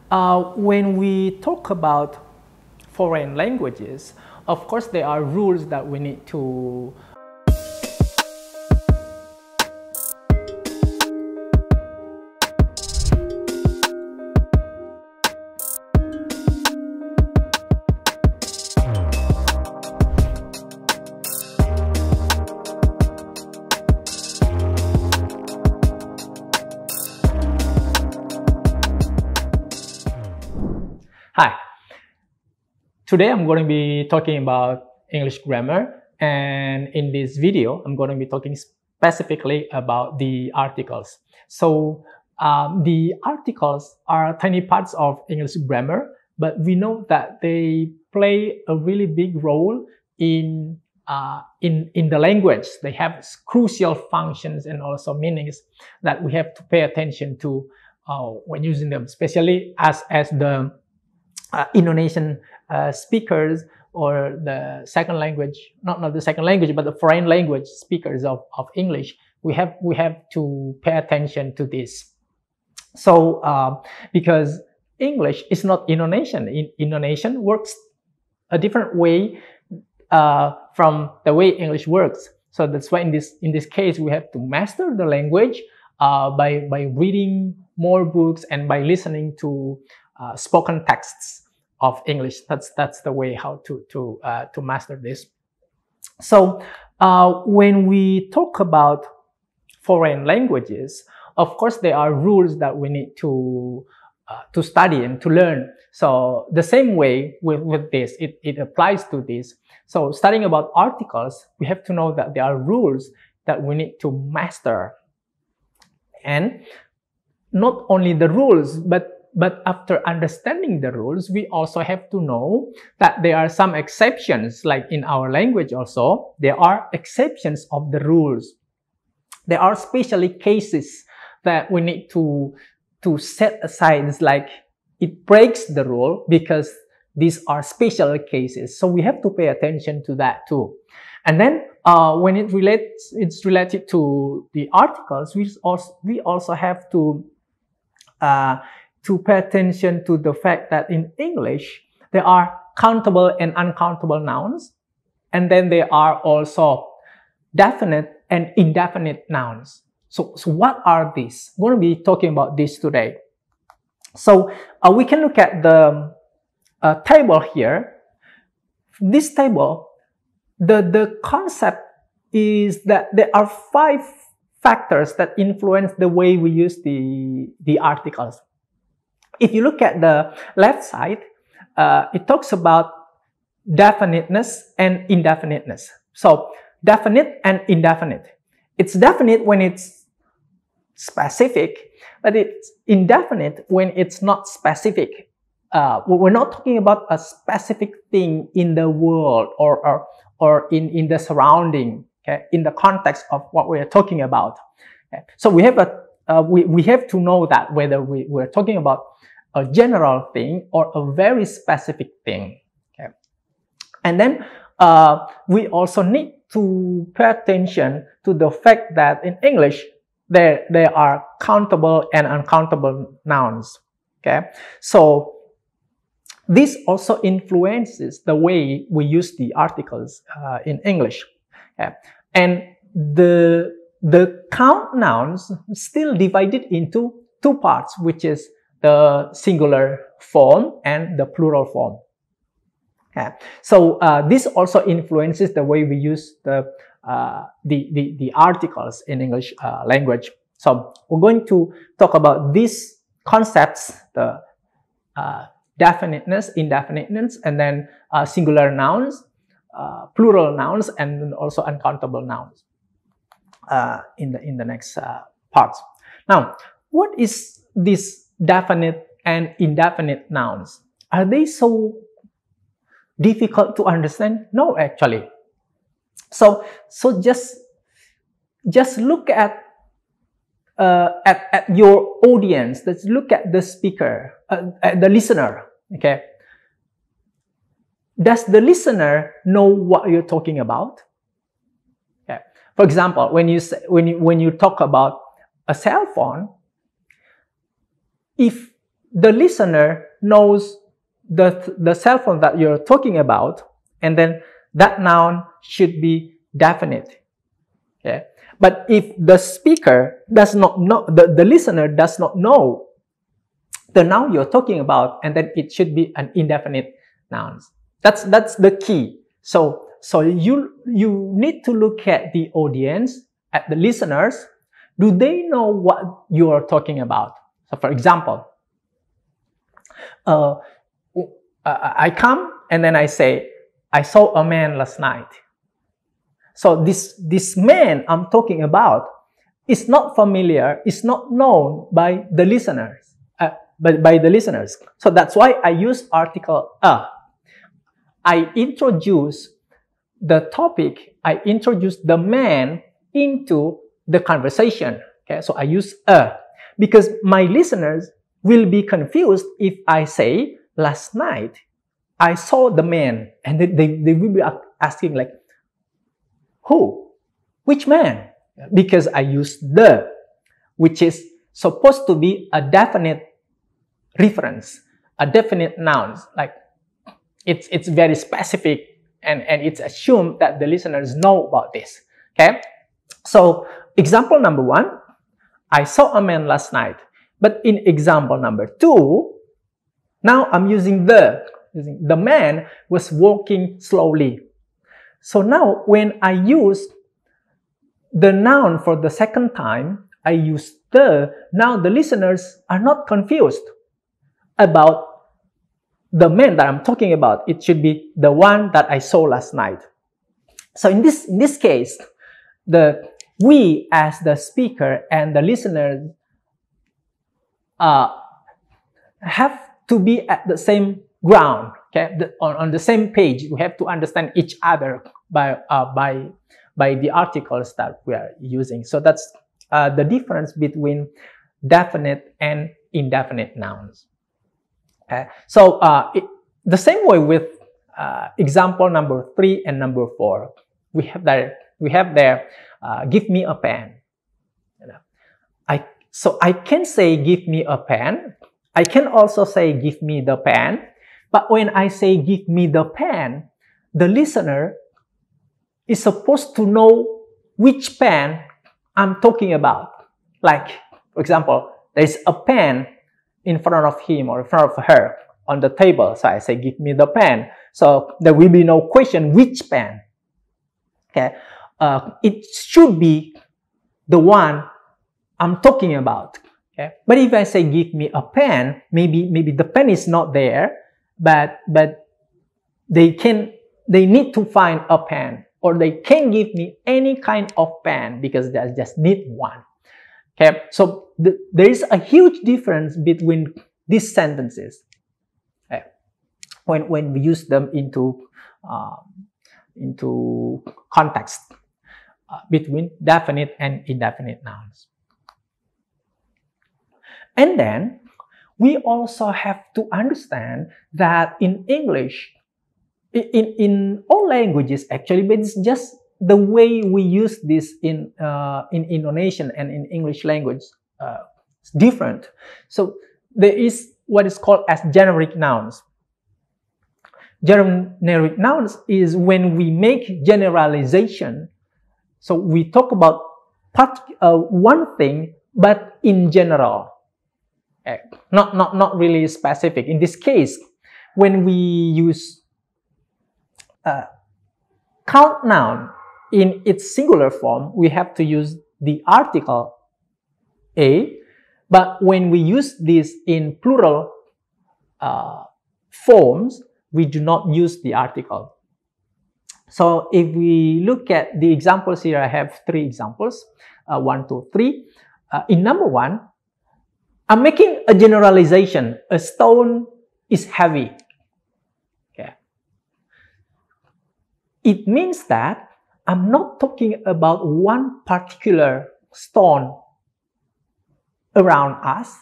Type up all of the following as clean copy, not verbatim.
When we talk about foreign languages, of course, there are rules that we need to Hi, today I'm going to be talking about English grammar, and in this video I'm going to be talking specifically about the articles. So the articles are tiny parts of English grammar, but we know that they play a really big role in the language. They have crucial functions and also meanings that we have to pay attention to when using them, especially as the Indonesian speakers or the second language, not the second language, but the foreign language speakers of English. We have to pay attention to this. So because English is not Indonesian. Indonesian works a different way from the way English works. So that's why in this case we have to master the language by reading more books and by listening to spoken texts of English. That's the way how to master this. So when we talk about foreign languages, of course there are rules that we need to study and to learn. So the same way with this, it applies to this. So studying about articles, we have to know that there are rules that we need to master. And not only the rules, but after understanding the rules, we also have to know that there are some exceptions, like in our language also, there are exceptions of the rules. There are specially cases that we need to set aside. It's like it breaks the rule because these are special cases. So we have to pay attention to that too. And then when it's related to the articles, we also have to pay attention to the fact that in English, there are countable and uncountable nouns. And then there are also definite and indefinite nouns. So what are these? I'm going to be talking about this today. So we can look at the table here. This table, the concept is that there are 5 factors that influence the way we use the articles. If you look at the left side, it talks about definiteness and indefiniteness. So definite and indefinite. It's definite when it's specific, but it's indefinite when it's not specific. We're not talking about a specific thing in the world or in the surrounding, okay, in the context of what we are talking about. Okay. So we have we have to know that whether we're talking about a general thing or a very specific thing. Okay. And then we also need to pay attention to the fact that in English there are countable and uncountable nouns. Okay. So this also influences the way we use the articles in English. Okay. And the count nouns still divided into 2 parts, which is the singular form and the plural form. Okay. So this also influences the way we use the articles in English language. So we're going to talk about these concepts, the definiteness, indefiniteness, and then singular nouns, plural nouns, and also uncountable nouns in the next parts. Now, what is this definite and indefinite nouns? Are they so difficult to understand? No, actually. So just look at your audience. Let's look at the speaker, at the listener. Okay. Does the listener know what you're talking about? Okay. For example, when you talk about a cell phone, if the listener knows the cell phone that you're talking about, and then that noun should be definite. Okay? But if the speaker does not know, the listener does not know the noun you're talking about, and then it should be an indefinite noun. That's the key. So you need to look at the audience, at the listeners. Do they know what you are talking about? So for example, I come and then I say, I saw a man last night. So this man I'm talking about is not familiar, is not known by the listeners, by the listeners. So that's why I use article a. I introduce the topic, I introduce the man into the conversation. Okay, so I use a, because my listeners will be confused if I say, last night I saw the man, and they will be asking like, who? Which man? Because I use the, which is supposed to be a definite reference, a definite noun. Like it's very specific, and it's assumed that the listeners know about this. Okay? So example number 1, I saw a man last night. But in example number 2, now I'm using the man was walking slowly. So now when I use the noun for the second time, I use the, now the listeners are not confused about the man that I'm talking about. It should be the one that I saw last night. So in this case, we as the speaker and the listeners have to be at the same ground, okay, on the same page. We have to understand each other by the articles that we are using. So that's the difference between definite and indefinite nouns. Okay. So the same way with example number 3 and number 4, we have there give me a pen. So I can say give me a pen. I can also say give me the pen. But when I say give me the pen, the listener is supposed to know which pen I'm talking about. Like, for example, there's a pen in front of him or in front of her on the table. So I say give me the pen. So there will be no question which pen. Okay, it should be the one I'm talking about. Okay, but if I say give me a pen, maybe the pen is not there, but they need to find a pen, or they can give me any kind of pen because they just need one. Okay, so there is a huge difference between these sentences, okay, when we use them into context between definite and indefinite nouns. And then we also have to understand that in English, in all languages actually, but it's just the way we use this in Indonesian and in English language is different. So there is what is called as generic nouns. Generic nouns is when we make generalization. So we talk about one thing, but in general. Not really specific. In this case, when we use count noun in its singular form, we have to use the article a, but when we use this in plural forms, we do not use the article. So if we look at the examples here, I have 3 examples, 1, 2, 3. In number 1, I'm making a generalization. A stone is heavy. Okay. It means that I'm not talking about one particular stone around us,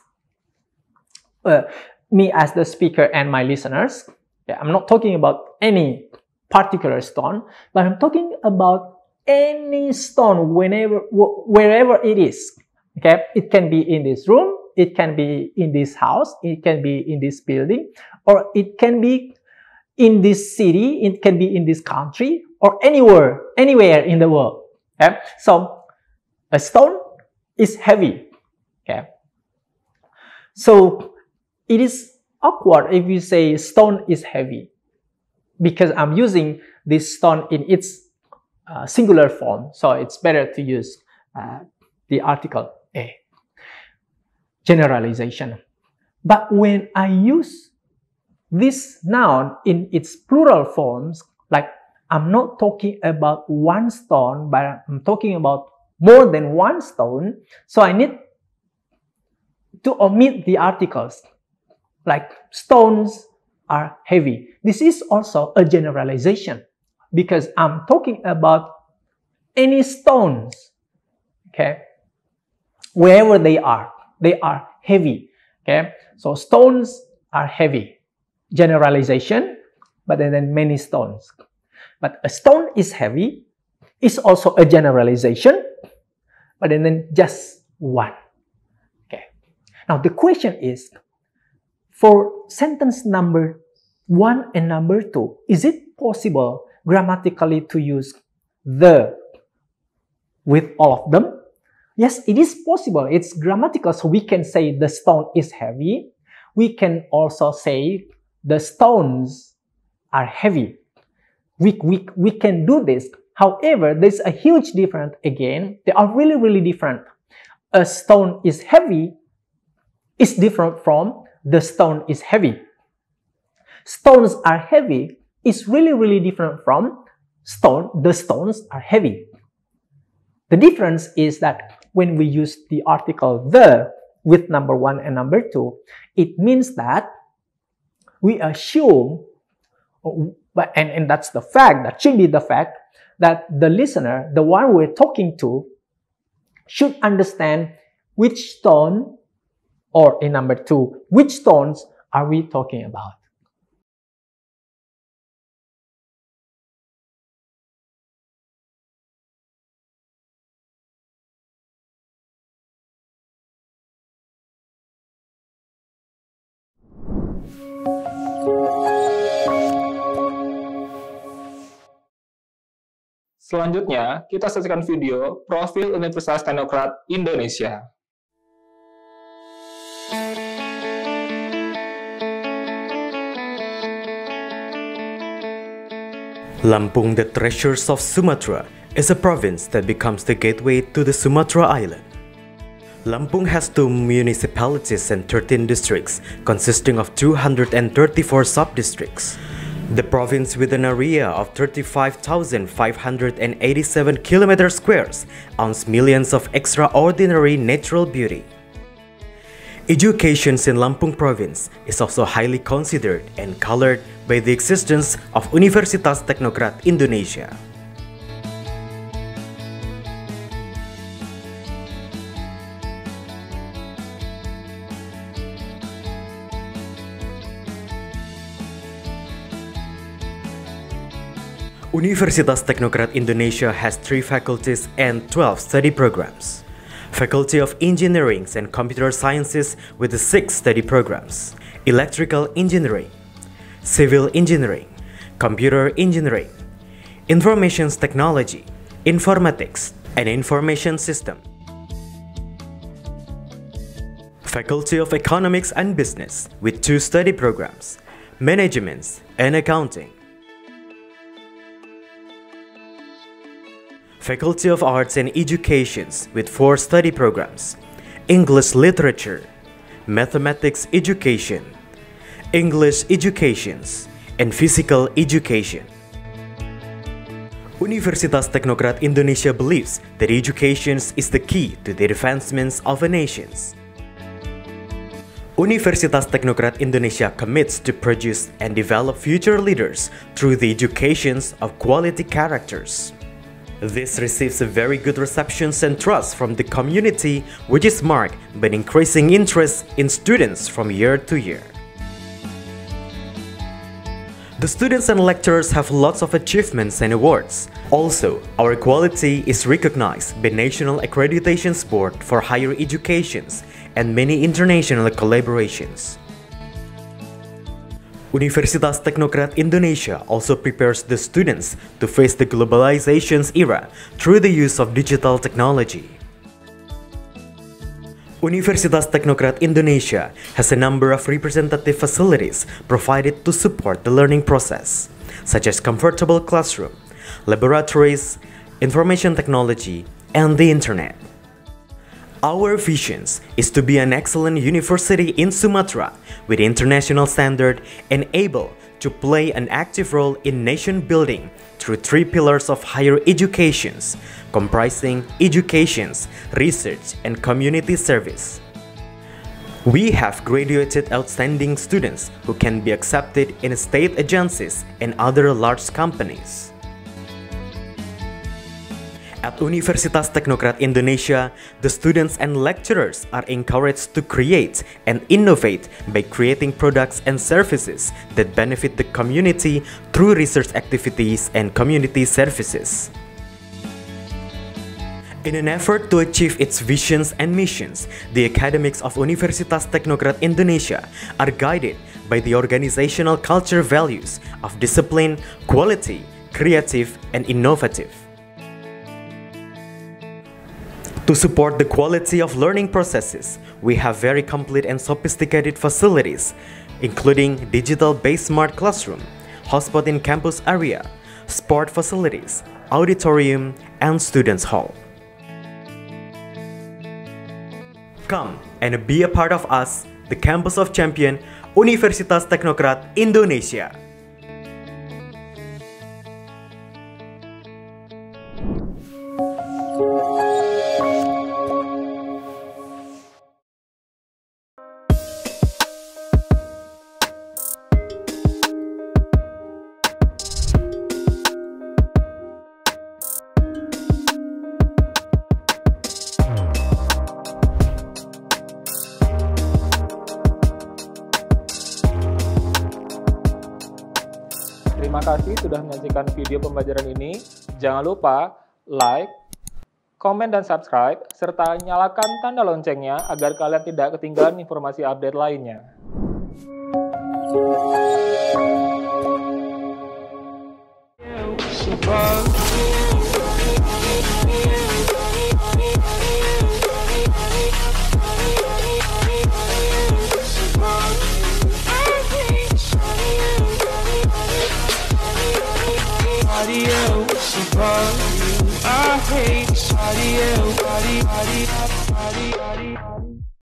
me as the speaker and my listeners. Okay. I'm not talking about any particular stone, but I'm talking about any stone wherever it is. Okay. It can be in this room. It can be in this house, it can be in this building, or it can be in this city, it can be in this country, or anywhere in the world. Okay? So a stone is heavy. Okay? So it is awkward if you say stone is heavy, because I'm using this stone in its singular form. So it's better to use the article a. Generalization. But when I use this noun in its plural forms, like I'm not talking about one stone, but I'm talking about more than one stone, so I need to omit the articles, like stones are heavy. This is also a generalization, because I'm talking about any stones, okay? Wherever they are heavy, okay? So stones are heavy. Generalization, but then many stones. But a stone is heavy is also a generalization, but then just one. Okay. Now the question is, for sentence number 1 and number 2, is it possible grammatically to use the with all of them? Yes, it is possible. It's grammatical, so we can say the stone is heavy. We can also say the stones are heavy. We can do this. However, there's a huge difference again. They are really, really different. A stone is heavy is different from the stone is heavy. Stones are heavy is really, really different from the stones are heavy. The difference is that when we use the article the with number 1 and number 2, it means that we assume, and that's the fact, that should be the fact, that the listener, the one we're talking to, should understand which stone, or in number 2, which stones are we talking about. Selanjutnya, kita saksikan video profil Universitas Teknokrat Indonesia. Lampung, the treasures of Sumatra, is a province that becomes the gateway to the Sumatra Island. Lampung has 2 municipalities and 13 districts, consisting of 234 sub-districts. The province, with an area of 35,587 km squares, owns millions of extraordinary natural beauty. Education in Lampung province is also highly considered and colored by the existence of Universitas Teknokrat Indonesia. Universitas Teknokrat Indonesia has 3 faculties and 12 study programs. Faculty of Engineering and Computer Sciences with 6 study programs: Electrical Engineering, Civil Engineering, Computer Engineering, Information Technology, Informatics, and Information System. Faculty of Economics and Business with 2 study programs: Management and Accounting. Faculty of Arts and Educations with 4 study programs: English Literature, Mathematics Education, English Educations, and Physical Education. Universitas Teknokrat Indonesia believes that education is the key to the advancements of a nation. Universitas Teknokrat Indonesia commits to produce and develop future leaders through the education of quality characters. This receives a very good reception and trust from the community, which is marked by an increasing interest in students from year to year. The students and lecturers have lots of achievements and awards. Also, our quality is recognized by National Accreditation Board for Higher Education and many international collaborations. Universitas Teknokrat Indonesia also prepares the students to face the globalization's era through the use of digital technology. Universitas Teknokrat Indonesia has a number of representative facilities provided to support the learning process, such as comfortable classroom, laboratories, information technology, and the internet. Our vision is to be an excellent university in Sumatra with international standard and able to play an active role in nation building through 3 pillars of higher education, comprising education, research, and community service. We have graduated outstanding students who can be accepted in state agencies and other large companies. At Universitas Teknokrat Indonesia, the students and lecturers are encouraged to create and innovate by creating products and services that benefit the community through research activities and community services. In an effort to achieve its visions and missions, the academics of Universitas Teknokrat Indonesia are guided by the organizational culture values of discipline, quality, creative, and innovative. To support the quality of learning processes, we have very complete and sophisticated facilities, including digital-based smart classroom, hotspot in campus area, sport facilities, auditorium, and students' hall. Come and be a part of us, the campus of champion, Universitas Teknokrat Indonesia. Terima kasih sudah menyaksikan video pembelajaran ini. Jangan lupa like, komen, dan subscribe, serta nyalakan tanda loncengnya agar kalian tidak ketinggalan informasi update lainnya. I hate Spada.